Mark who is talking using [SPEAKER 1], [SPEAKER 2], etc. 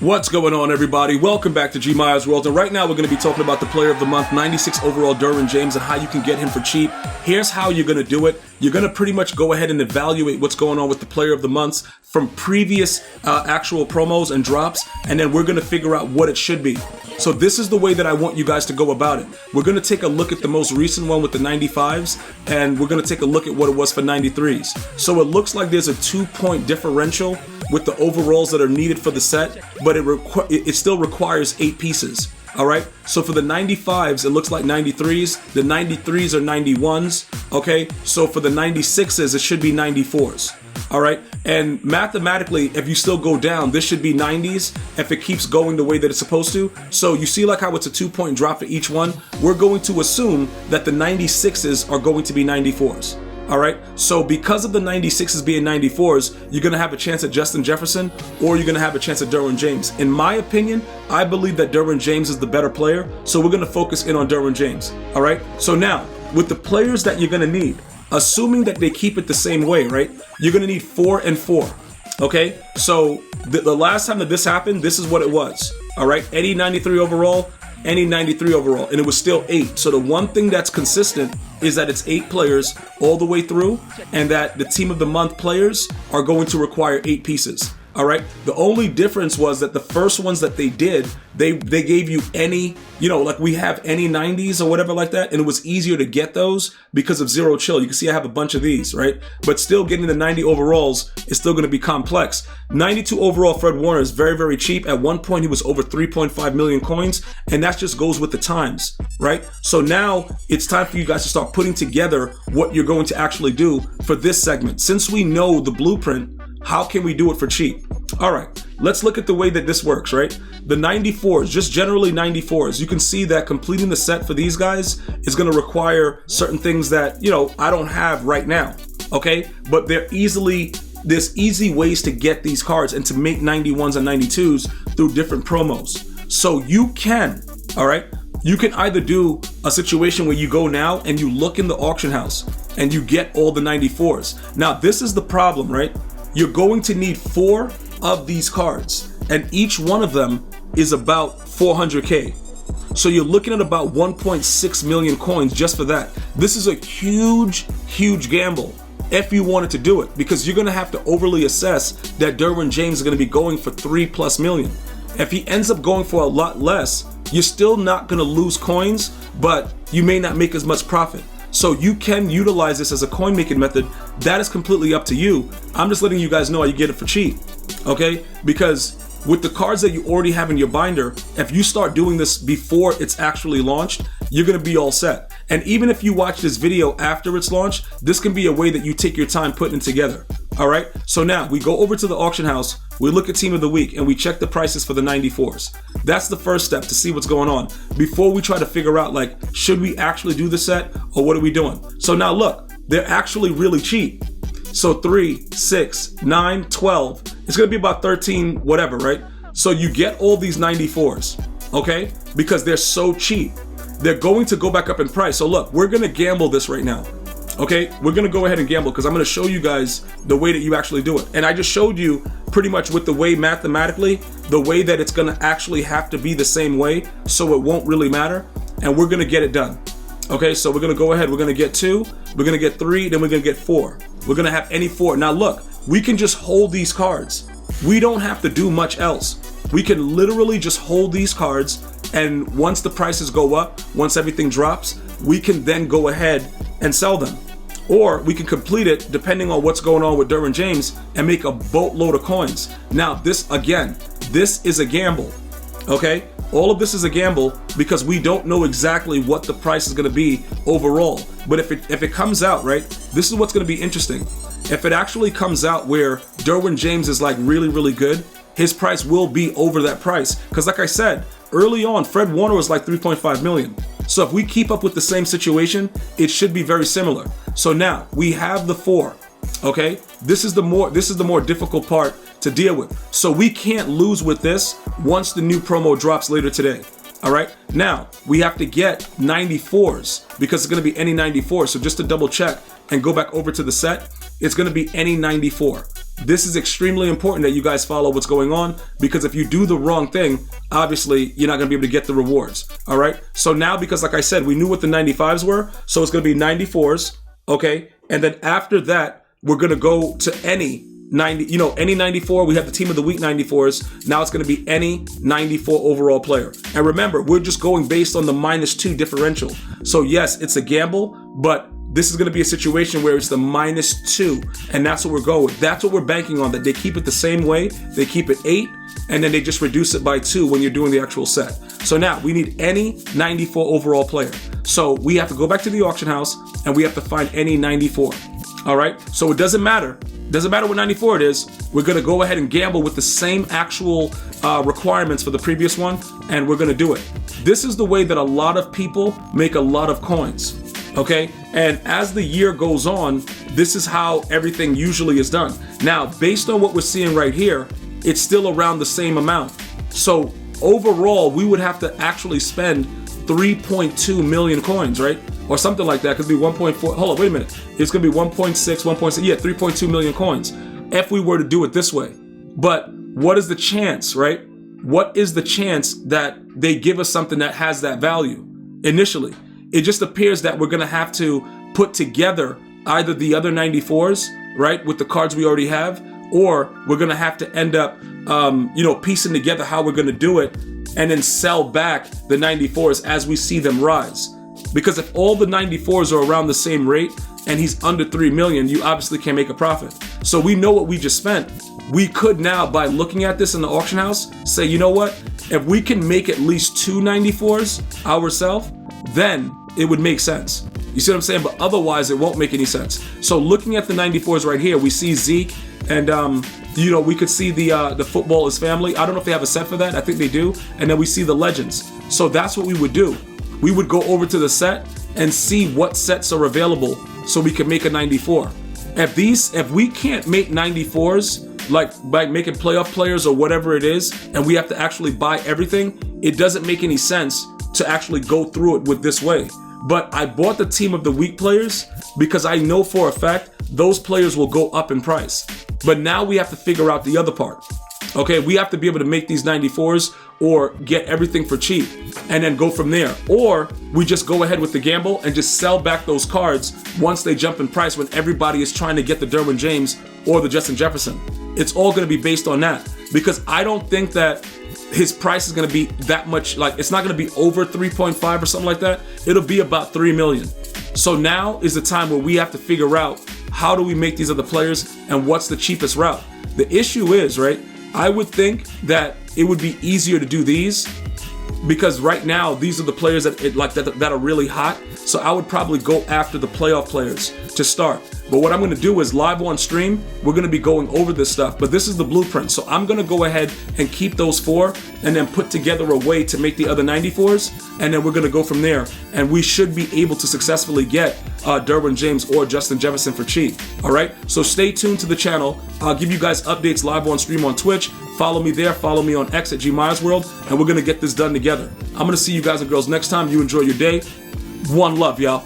[SPEAKER 1] What's going on, everybody? Welcome back to GmiasWorld, and right now we're going to be talking about the Player of the Month, 96 overall Derwin James, and how you can get him for cheap. Here's how you're going to do it. You're going to pretty much go ahead and evaluate what's going on with the Player of the Months from previous actual promos and drops, and then we're going to figure out what it should be. So this is the way that I want you guys to go about it. We're going to take a look at the most recent one with the 95s, and we're going to take a look at what it was for 93s. So it looks like there's a 2-point differential with the overalls that are needed for the set, but it still requires 8 pieces. All right, so for the 95s, it looks like 93s. The 93s are 91s. Okay, so for the 96s, it should be 94s. All right, and mathematically, if you still go down, this should be 90s if it keeps going the way that it's supposed to. So you see like how it's a 2-point drop for each one? We're going to assume that the 96s are going to be 94s. All right, so because of the 96s being 94s, you're going to have a chance at Justin Jefferson, or you're going to have a chance at Derwin James. In my opinion, I believe that Derwin James is the better player, so we're going to focus in on Derwin James. All right, so now with the players that you're going to need, assuming that they keep it the same way, right, you're going to need 4 and 4. Okay, so the last time that this happened, this is what it was. All right, any 93 overall, any 93 overall, and it was still 8. So the one thing that's consistent is that it's 8 players all the way through, and that the Team of the Month players are going to require 8 pieces. All right, the only difference was that the first ones that they did, they gave you any, you know, like we have any 90s or whatever like that, and it was easier to get those because of Zero Chill. You can see I have a bunch of these, right? But still getting the 90 overalls is still going to be complex. 92 overall Fred Warner is very, very cheap. At one point, he was over 3.5 million coins, and that just goes with the times, right? So now it's time for you guys to start putting together what you're going to actually do for this segment. Since we know the blueprint, how can we do it for cheap? All right, let's look at the way that this works, right? The 94s, just generally 94s, you can see that completing the set for these guys is going to require certain things that, you know, I don't have right now, okay? But there's easy ways to get these cards and to make 91s and 92s through different promos. So you can, all right? You can either do a situation where you go now and you look in the auction house and you get all the 94s. Now, this is the problem, right? You're going to need 4 of these cards, and each one of them is about 400K. So you're looking at about 1.6 million coins just for that. This is a huge, huge gamble if you wanted to do it, because you're going to have to overly assess that Derwin James is going to be going for 3+ million. If he ends up going for a lot less, you're still not going to lose coins, but you may not make as much profit. So you can utilize this as a coin making method. That is completely up to you. I'm just letting you guys know how you get it for cheap, okay? Because with the cards that you already have in your binder, if you start doing this before it's actually launched, you're gonna be all set. And even if you watch this video after it's launched, this can be a way that you take your time putting it together. All right, so now we go over to the auction house, we look at Team of the Week, and we check the prices for the 94s. That's the first step to see what's going on before we try to figure out, like, should we actually do the set or what are we doing? So now look, they're actually really cheap. So 3, 6, 9, 12, it's gonna be about 13, whatever, right? So you get all these 94s, okay? Because they're so cheap. They're going to go back up in price. So look, we're gonna gamble this right now. Okay, we're gonna go ahead and gamble because I'm gonna show you guys the way that you actually do it. And I just showed you pretty much with the way mathematically, the way that it's gonna actually have to be the same way, so it won't really matter. And we're gonna get it done. Okay, so we're gonna go ahead, we're gonna get 2, we're gonna get 3, then we're gonna get 4. We're gonna have any 4. Now look, we can just hold these cards. We don't have to do much else. We can literally just hold these cards, and once the prices go up, once everything drops, we can then go ahead and sell them. Or we can complete it depending on what's going on with Derwin James and make a boatload of coins. Now this, again, this is a gamble, okay? All of this is a gamble because we don't know exactly what the price is gonna be overall. But if it comes out, right, this is what's gonna be interesting. If it actually comes out where Derwin James is like really, really good, his price will be over that price. Because like I said, early on, Fred Warner was like 3.5 million. So if we keep up with the same situation, it should be very similar. So now we have the 4, okay? This is the more difficult part to deal with. So we can't lose with this once the new promo drops later today. All right, now we have to get 94s because it's going to be any 94. So just to double check and go back over to the set, it's going to be any 94. this is extremely important that you guys follow what's going on, because if you do the wrong thing, obviously you're not going to be able to get the rewards. All right. So now, because like I said, we knew what the 95s were. So it's going to be 94s. Okay. And then after that, we're going to go to any 90, any 94. We have the team of the week 94s. Now it's going to be any 94 overall player. And remember, we're just going based on the -2 differential. So yes, it's a gamble, but this is going to be a situation where it's the -2, and that's what we're going with. That's what we're banking on, that they keep it the same way. They keep it 8, and then they just reduce it by 2 when you're doing the actual set. So now we need any 94 overall player. So we have to go back to the auction house, and we have to find any 94. All right? So it doesn't matter. It doesn't matter what 94 it is. We're going to go ahead and gamble with the same actual requirements for the previous one, and we're going to do it. This is the way that a lot of people make a lot of coins. Okay, and as the year goes on, this is how everything usually is done. Now, based on what we're seeing right here, it's still around the same amount. So overall, we would have to actually spend 3.2 million coins, right? Or something like that. It could be 1.4. Hold on, wait a minute. It's going to be 1.6, 1.6. Yeah, 3.2 million coins if we were to do it this way. But what is the chance, right? What is the chance that they give us something that has that value initially? It just appears that we're going to have to put together either the other 94s, right, with the cards we already have, or we're going to have to end up, piecing together how we're going to do it and then sell back the 94s as we see them rise. Because if all the 94s are around the same rate and he's under 3 million, you obviously can't make a profit. So we know what we just spent. We could now, by looking at this in the auction house, say, you know what, if we can make at least 2 94s ourselves, then it would make sense. You see what I'm saying? But otherwise, it won't make any sense. So looking at the 94s right here, we see Zeke, and we could see the football is family. I don't know if they have a set for that. I think they do. And then we see the legends. So that's what we would do. We would go over to the set and see what sets are available so we can make a 94. If we can't make 94s, like by making playoff players or whatever it is, and we have to actually buy everything, it doesn't make any sense to actually go through it with this way. But I bought the team of the week players because I know for a fact those players will go up in price. But now we have to figure out the other part. Okay, we have to be able to make these 94s or get everything for cheap and then go from there. Or we just go ahead with the gamble and just sell back those cards once they jump in price when everybody is trying to get the Derwin James or the Justin Jefferson. It's all going to be based on that, because I don't think that his price is going to be that much. Like, it's not going to be over 3.5 or something like that. It'll be about 3 million. So now is the time where we have to figure out how do we make these other players and what's the cheapest route. The issue is, right, I would think that it would be easier to do these because right now these are the players that are really hot. So I would probably go after the playoff players to start. But what I'm going to do is live on stream, we're going to be going over this stuff. But this is the blueprint. So I'm going to go ahead and keep those 4 and then put together a way to make the other 94s. And then we're going to go from there. And we should be able to successfully get Derwin James or Justin Jefferson for cheap. All right. So stay tuned to the channel. I'll give you guys updates live on stream on Twitch. Follow me there. Follow me on X at GmiasWorld. And we're going to get this done together. I'm going to see you guys and girls next time. You enjoy your day. One love, y'all.